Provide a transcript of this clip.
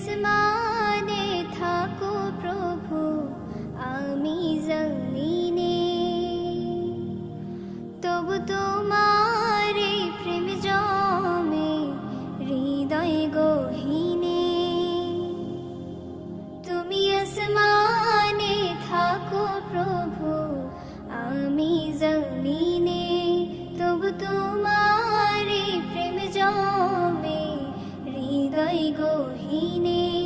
আসমানে থাকো প্রভু, আমি জমিনে। তবু তোমার এই প্রেম জমে হৃদয় গহীনে। তুমি আসমানে থাকো প্রভু, আমি জমিনে। তবু তোমার এই প্রেম জমে হৃদয় গহীনে।